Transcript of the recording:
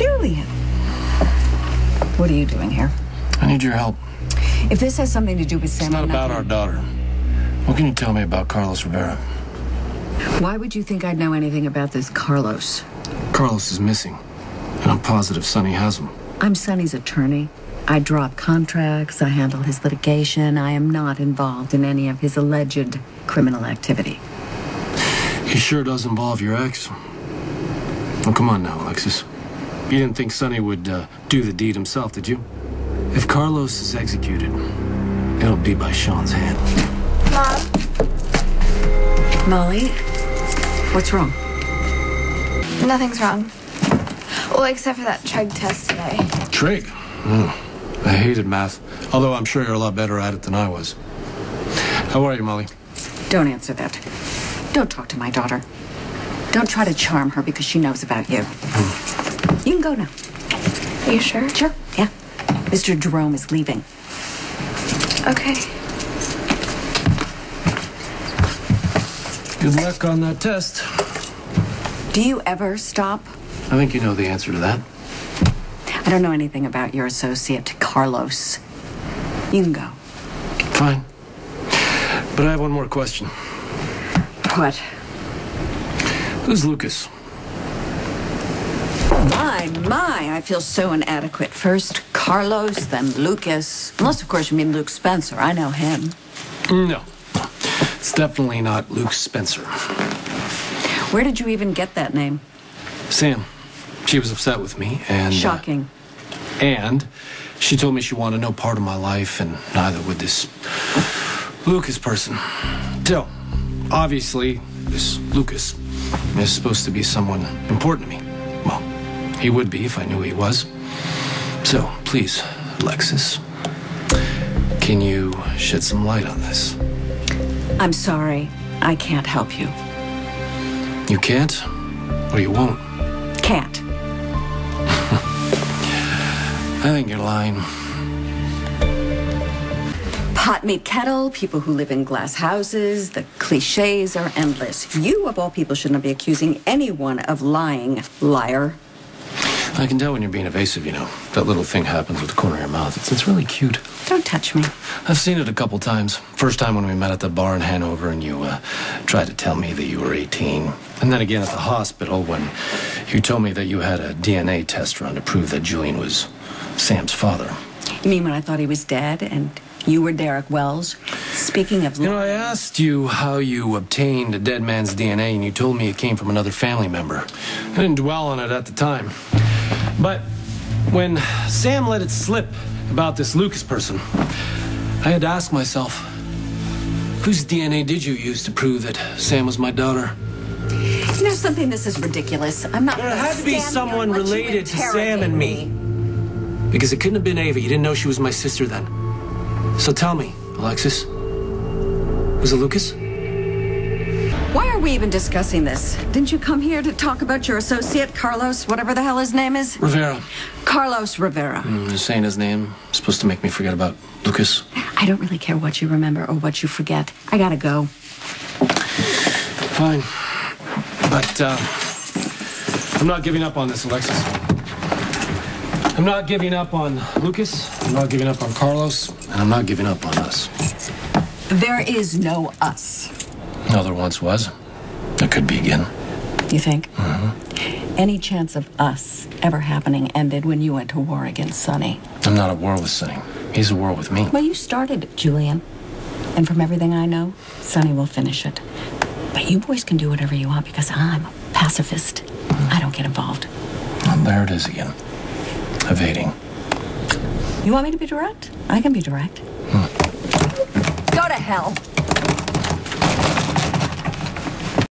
Julian, what are you doing here? I need your help. If this has something to do with Sam... It's not about our daughter. What can you tell me about Carlos Rivera? Why would you think I'd know anything about this Carlos? Carlos is missing, and I'm positive Sonny has him. I'm Sonny's attorney. I draw up contracts, I handle his litigation. I am not involved in any of his alleged criminal activity. He sure does involve your ex. Oh, come on now, Alexis. You didn't think Sonny would do the deed himself, did you? If Carlos is executed, it'll be by Sean's hand. Mom? Molly, what's wrong? Nothing's wrong. Well, except for that trig test today. Trig? I hated math, although I'm sure you're a lot better at it than I was. How are you, Molly? Don't answer that. Don't talk to my daughter. Don't try to charm her because she knows about you. You can go now. Are you sure? Sure, yeah. Mr. Jerome is leaving. Okay. Good luck on that test. Do you ever stop? I think you know the answer to that. I don't know anything about your associate, Carlos. You can go. Fine. But I have one more question. What? Who's Lucas? My, I feel so inadequate. First Carlos, then Lucas. Unless, of course, you mean Luke Spencer. I know him. No. It's definitely not Luke Spencer. Where did you even get that name? Sam. She was upset with me, and... Shocking. And she told me she wanted no part of my life, and neither would this Lucas person. So, obviously, this Lucas is supposed to be someone important to me. Well, he would be if I knew who he was. So, please, Alexis, can you shed some light on this? I'm sorry. I can't help you. You can't, or you won't? Can't. I think you're lying. Pot meet kettle, people who live in glass houses, the cliches are endless. You, of all people, shouldn't be accusing anyone of lying, liar. I can tell when you're being evasive, you know. That little thing happens with the corner of your mouth. It's really cute. Don't touch me. I've seen it a couple times. First time when we met at the bar in Hanover and you tried to tell me that you were 18. And then again at the hospital when you told me that you had a DNA test run to prove that Julian was Sam's father. You mean when I thought he was dead and you were Derek Wells? Speaking of... You know, I asked you how you obtained a dead man's DNA and you told me it came from another family member. I didn't dwell on it at the time. But when Sam let it slip about this Lucas person, I had to ask myself, whose DNA did you use to prove that Sam was my daughter? You know something, this is ridiculous. I'm not... There had to be someone related to Sam and me. Because it couldn't have been Ava. You didn't know she was my sister then. So tell me, Alexis, was it Lucas? Why are we even discussing this? Didn't you come here to talk about your associate, Carlos, whatever the hell his name is? Rivera. Carlos Rivera. Saying his name supposed to make me forget about Lucas. I don't really care what you remember or what you forget. I gotta go. Fine. But, I'm not giving up on this, Alexis. I'm not giving up on Lucas, I'm not giving up on Carlos, and I'm not giving up on us. There is no us. No, there once was. There could be again. You think? Mm-hmm. Any chance of us ever happening ended when you went to war against Sonny. I'm not at war with Sonny. He's at war with me. Well, you started it, Julian. And from everything I know, Sonny will finish it. But you boys can do whatever you want because I'm a pacifist. I don't get involved. Well, there it is again. Evading. You want me to be direct? I can be direct. Go to hell.